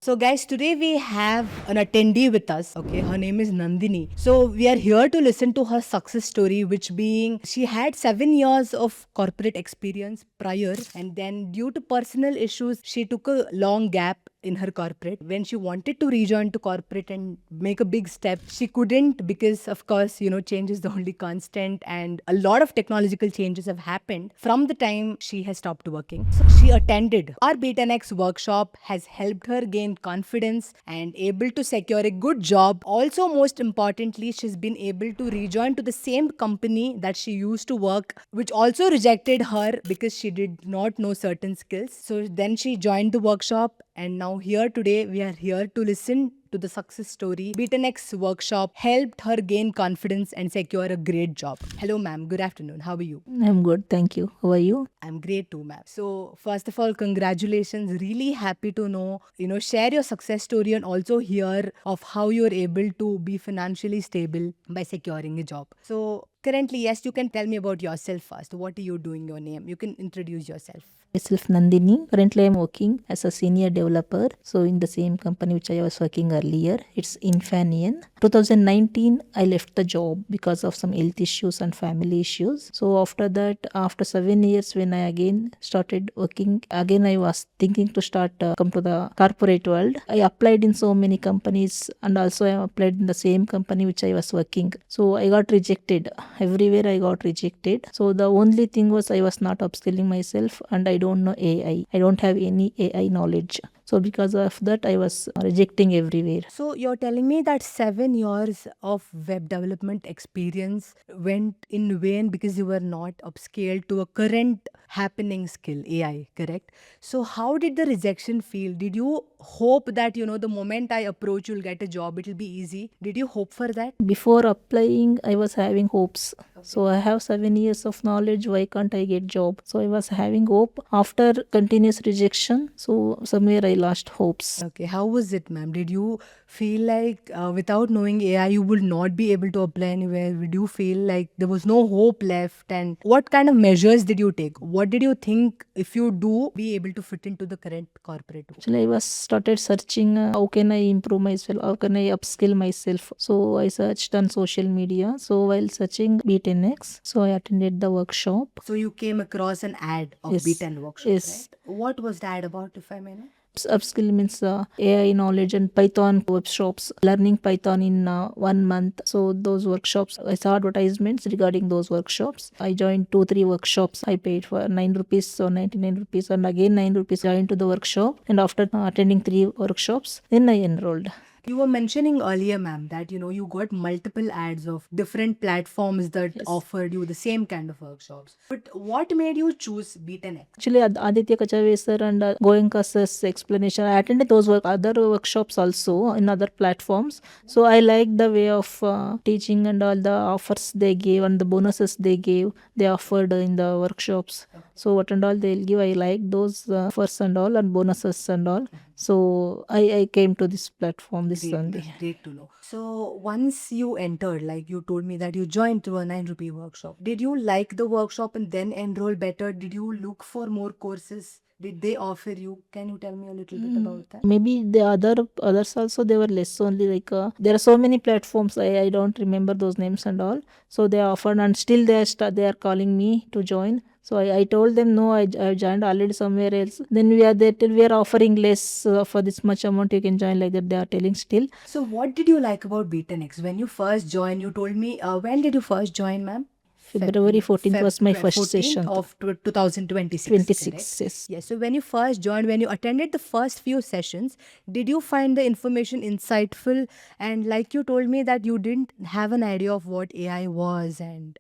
So guys, today we have an attendee with us. Okay, her name is Nandini. So we are here to listen to her success story, which being she had 7 years of corporate experience prior, and then due to personal issues, she took a long gap in her corporate. When she wanted to rejoin to corporate and make a big step, she couldn't because of course, change is the only constant and a lot of technological changes have happened from the time she has stopped working. So she attended our B10X workshop, has helped her gain confidence and able to secure a good job. Also, most importantly, she's been able to rejoin to the same company that she used to work, which also rejected her because she did not know certain skills. So then she joined the workshop, and now here today we are here to listen to the success story. B10X workshop helped her gain confidence and secure a great job. Hello, ma'am. Good afternoon. How are you? I'm good, thank you. How are you? I'm great too, ma'am. So, first of all, congratulations. Really happy to know, share your success story and also hear of how you're able to be financially stable by securing a job. So, currently, yes, you can tell me about yourself first. What are you doing, your name? You can introduce yourself. Myself Nandini. Currently, I'm working as a senior developer. So, in the same company which I was working earlier, it's Infanian. 2019, I left the job because of some health issues and family issues. So, after that, after 7 years, when I again started working, again I was thinking to start come to the corporate world. I applied in so many companies, and also I applied in the same company which I was working. So, I got rejected. Everywhere I got rejected. So, the only thing was I was not upskilling myself, and I don't know AI. I don't have any AI knowledge. So because of that, I was rejecting everywhere. So, you're telling me that 7 years of web development experience went in vain because you were not upscaled to a current happening skill, AI, correct? So, how did the rejection feel? Did you hope that, the moment I approach, you'll get a job, it'll be easy? Did you hope for that? Before applying, I was having hopes. So I have 7 years of knowledge. Why can't I get job? So I was having hope. After continuous rejection, so somewhere I lost hopes. Okay, how was it, ma'am? Did you feel like without knowing AI, you would not be able to apply anywhere? Did you feel like there was no hope left? And what kind of measures did you take? What did you think if you do be able to fit into the current corporate world? Actually, I was started searching how can I improve myself, how can I upskill myself. So I searched on social media. So while searching B10X, so I attended the workshop. So you came across an ad of Yes. B10 workshop, Yes. right? What was the ad about, if I may know? Upskill means AI knowledge and Python workshops, learning Python in 1 month. So those workshops, I saw advertisements regarding those workshops. I joined 2-3 workshops. I paid for 9 rupees, so 99 rupees, and again 9 rupees. Joined to the workshop, and after attending 3 workshops, then I enrolled. You were mentioning earlier, ma'am, that you got multiple ads of different platforms that Yes. offered you the same kind of workshops. But what made you choose B10X? Actually, Aditya Kachave sir and Goenka sir's explanation, I attended those other workshops also in other platforms. So I liked the way of teaching and all the offers they gave and the bonuses they offered in the workshops. So what and all they'll give, I like those offers and all and bonuses and all. So I came to this platform this Great, Sunday. ma'am. Great to know. So once you entered, like you told me that you joined through a 9 rupee workshop, did you like the workshop and then enroll better? Did you look for more courses? Did they offer you? Can you tell me a little bit about that? Maybe the others also they were less only like there are so many platforms. I don't remember those names and all. So they offered and still they are calling me to join. So I told them no, I joined already somewhere else. Then we are there till we are offering less for this much amount you can join like that. They are telling still. So what did you like about B10X? When you first joined, you told me, when did you first join, ma'am? February 14th was my first 14th session. of 2026. 26, correct? yes. Yes. So when you first joined, when you attended the first few sessions, did you find the information insightful? And like you told me that you didn't have an idea of what AI was, and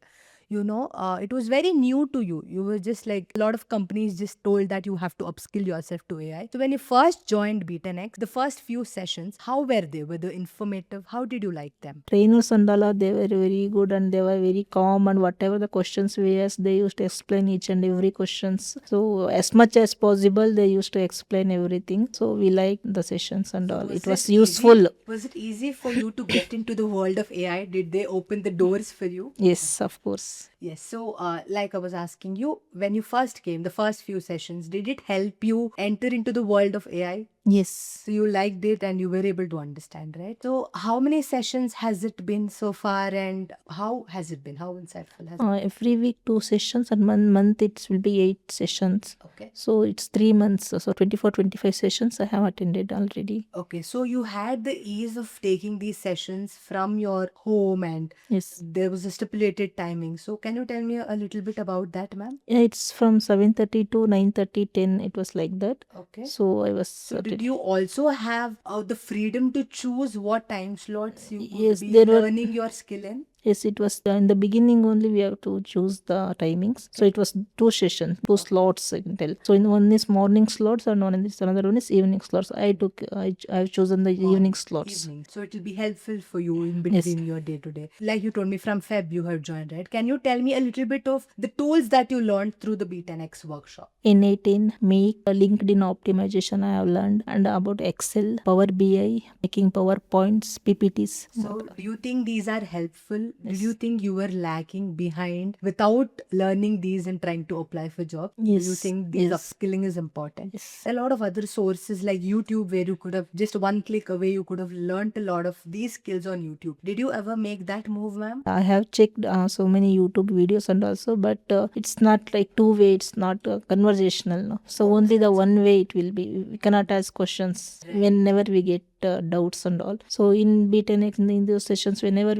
it was very new to you. You were just like, a lot of companies just told that you have to upskill yourself to AI. So when you first joined B10X, the first few sessions, how were they? Were they informative? How did you like them? Trainers and all they were very good and they were very calm, and whatever the questions we asked they used to explain each and every questions. So as much as possible they used to explain everything. So we liked the sessions and all. It was useful. Was it easy for you to get into the world of AI? Did they open the doors for you? Yes, of course. Yes. So, like I was asking you, when you first came, the first few sessions, did it help you enter into the world of AI? Yes. So you liked it and you were able to understand, right? So how many sessions has it been so far, and how has it been? How insightful has it been? Every week 2 sessions, and month it will be 8 sessions. Okay. So it's 3 months. So 24-25 sessions I have attended already. Okay, so you had the ease of taking these sessions from your home, and Yes. there was a stipulated timing. So can you tell me a little bit about that, ma'am? Yeah, it's from 7:30 to 9:30, 10. It was like that. Okay. So I was. So did you also have the freedom to choose what time slots you would Yes, be there were. learning your skill in? Yes, it was in the beginning only we have to choose the timings. So it was 2 sessions, 2 slots I can tell. So in one is morning slots and one is another one is evening slots. I've chosen the evening slots. Evening. So it will be helpful for you in Yes. between your day to day. Like you told me from Feb you have joined, right? Can you tell me a little bit of the tools that you learned through the B10X workshop? In 18, make LinkedIn optimization I have learned, and about Excel, Power BI, making PowerPoints, PPTs. So, do you think these are helpful? Did you think you were lacking behind without learning these and trying to apply for job? Do you Yes. think these Yes. upskilling is important? Yes. A lot of other sources like YouTube where you could have just one click away, you could have learned a lot of these skills on YouTube. Did you ever make that move, ma'am? I have checked so many YouTube videos and also, but it's not like two-way. It's not conversational. No? So only the one way it will be. We cannot ask questions whenever we get doubts and all. So in B10X in those sessions, whenever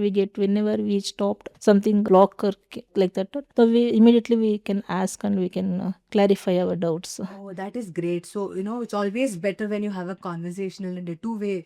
we stopped something block or like that, so we immediately can ask and we can clarify our doubts. Oh, that is great. So, it's always better when you have a conversational and a two-way,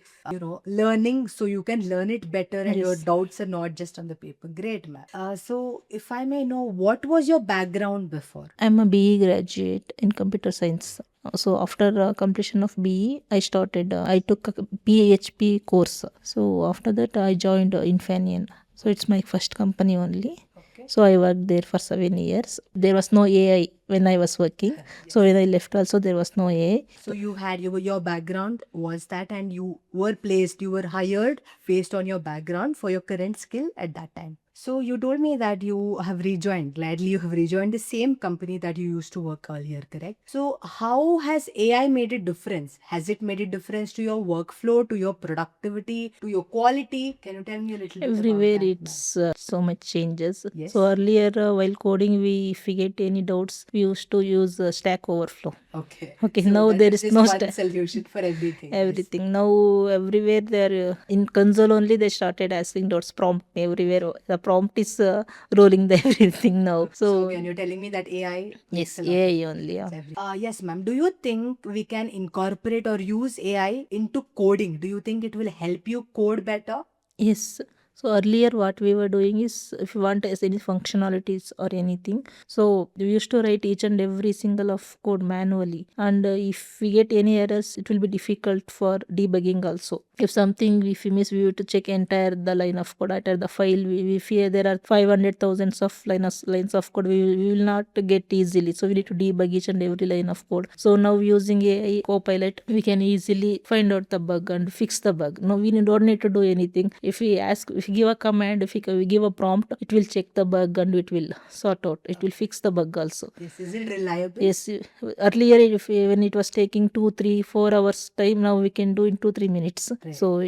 learning so you can learn it better and your Yes. doubts are not just on the paper. Great, ma'am. So, if I may know, what was your background before? I'm a BE graduate in computer science. So after completion of BE, I took a PHP course. So after that, I joined Infanian. So it's my first company only. Okay. So I worked there for 7 years. There was no AI when I was working. So when I left also, there was no AI. So your background was that, and you were hired based on your background for your current skill at that time. So you told me that gladly you have rejoined the same company that you used to work earlier, correct? So how has AI made a difference? Has it made a difference to your workflow, to your productivity, to your quality? Can you tell me a little bit Everywhere about that, ma'am? it's so much changes. Yes. So earlier while coding, if we get any doubts, we used to use Stack Overflow. Okay. Okay, So now that there is is just no one solution for everything. Yes. everything. Now everywhere they're in console only they started asking dots prompt everywhere. The prompt is rolling the everything now. So when you're telling me that AI makes Yes, a lot of AI only. Yeah. Yes, ma'am. Do you think we can incorporate or use AI into coding? Do you think it will help you code better? Yes. So earlier what we were doing is if you want as any functionalities or anything, so we used to write each and every single of code manually. And if we get any errors, it will be difficult for debugging also. If something if we miss, we have to check entire the line of code, entire the file. We fear there are 500 thousands of lines of code. We will not get easily. So we need to debug each and every line of code. So now using AI Copilot, we can easily find out the bug and fix the bug. No, we don't need to do anything. If we give a command, if we give a prompt, it will check the bug and it will sort out. It will fix the bug also. Yes, is it reliable? Yes, earlier when it was taking 2, 3, 4 hours time, now we can do in 2, 3 minutes. Right. So So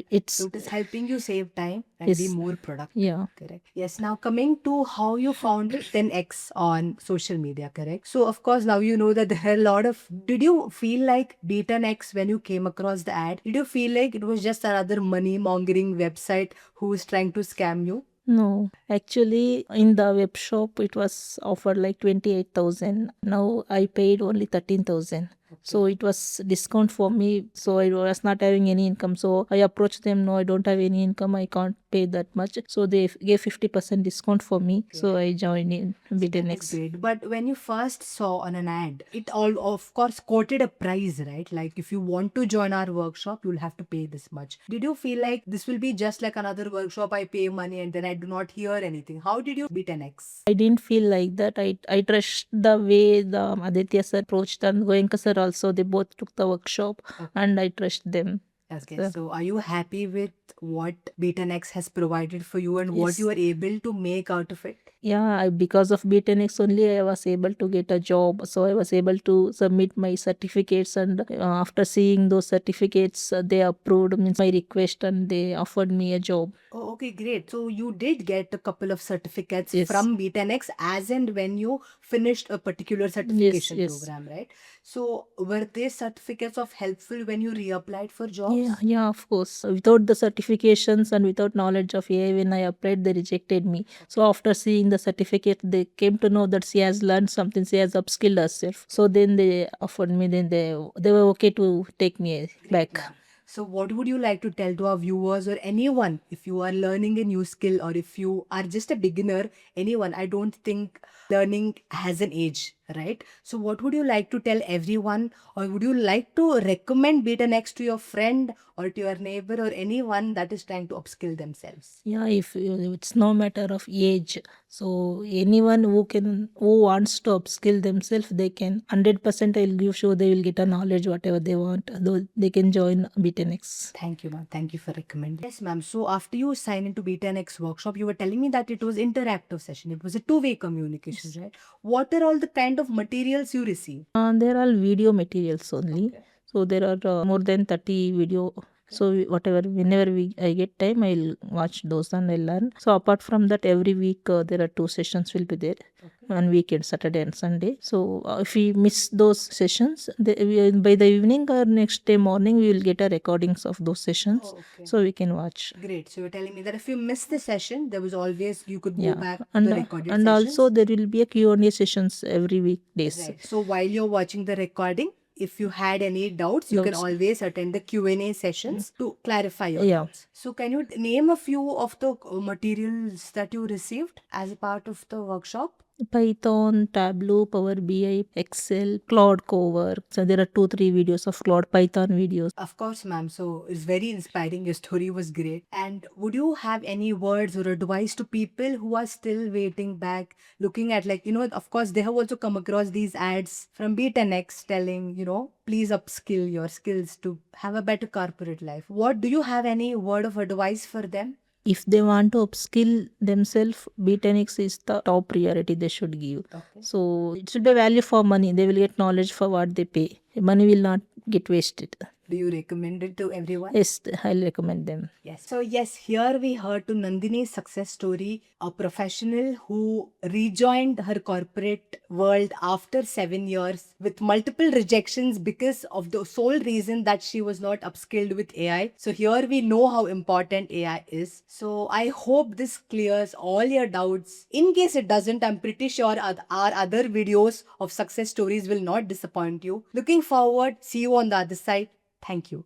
it is helping you save time and Yes. be more productive. Yeah. Correct. Yes. Now coming to how you found 10x on social media, correct? So of course now you know that there are a lot of. Did you feel like B10X when you came across the ad? Did you feel like it was just another money mongering website who is trying to scam you? No, actually, in the web shop, it was offered like 28,000. Now I paid only 13,000. So it was discount for me. So I was not having any income. So I approached them. No, I don't have any income. I can't pay that much. So they gave 50% discount for me. So I joined in That's BTNX. great. But when you first saw on an ad, it all of course quoted a price, right? Like if you want to join our workshop, you'll have to pay this much. Did you feel like this will be just like another workshop? I pay money and then I do not hear anything. How did you beat an X? I didn't feel like that. I trust the way the Aditya sir approached and Goenka sir also. They both took the workshop and I trust them. Okay, so are you happy with what B10X has provided for you and what Yes. you are able to make out of it? Yeah, because of B10X only I was able to get a job. So I was able to submit my certificates, and after seeing those certificates, they approved means my request and they offered me a job. Oh, okay, great. So you did get a couple of certificates Yes. from B10X as and when you finished a particular Yes, certification yes. program, right? So were these certificates of helpful when you reapplied for jobs? Yeah, of course. Without the certifications and without knowledge of AI, when I applied, they rejected me. So after seeing the certificate, they came to know that she has learned something, she has upskilled herself. So then they offered me, then they were okay to take me back. Ma'am. So, what would you like to tell to our viewers or anyone if you are learning a new skill or if you are just a beginner? Anyone, I don't think learning has an age, right? So, what would you like to tell everyone, or would you like to recommend Beta Next to your friend or to your neighbor or anyone that is trying to upskill themselves? Yeah, if it's no matter of age, so anyone who wants to upskill themselves, they can 100%. I'll give sure they will get a knowledge whatever they want. Though they can join B10X. Thank you, ma'am. Thank you for recommending. Yes, ma'am. So after you sign into B10X workshop, you were telling me that it was interactive session. It was a two-way communication, right? What are all the kind of materials you receive? There are video materials only. Okay. So there are more than 30 video. So whenever I get time, I'll watch those and I'll learn. So apart from that, every week there are 2 sessions will be there. On weekend, Saturday and Sunday. So if we miss those sessions, by the evening or next day morning, we will get a recordings of those sessions. Oh, okay. So we can watch. Great. So you're telling me that if you miss the session, there was always you could go Yeah, back to and the recorded and sessions. also there will be a Q&A sessions every weekdays. Right. So while you're watching the recording, if you had any doubts, you can Doubts. always attend the Q&A sessions to clarify your Yeah. doubts. So can you name a few of the materials that you received as a part of the workshop? Python, Tableau, Power BI, Excel, Cloud Cover. So there are 2-3 videos of Cloud Python videos. Of course, ma'am. So it's very inspiring. Your story was great. And would you have any words or advice to people who are still waiting back, looking at of course, they have also come across these ads from B10X telling, please upskill your skills to have a better corporate life. What do you have any word of advice for them? If they want to upskill themselves, B10X is the top priority they should give. Okay. So it should be value for money. They will get knowledge for what they pay. Money will not get wasted. Do you recommend it to everyone? Yes, I'll recommend them. Yes. So yes, here we heard to Nandini's success story, a professional who rejoined her corporate world after 7 years with multiple rejections because of the sole reason that she was not upskilled with AI. So here we know how important AI is. So I hope this clears all your doubts. In case it doesn't, I'm pretty sure our other videos of success stories will not disappoint you. Looking forward, see you on the other side. Thank you.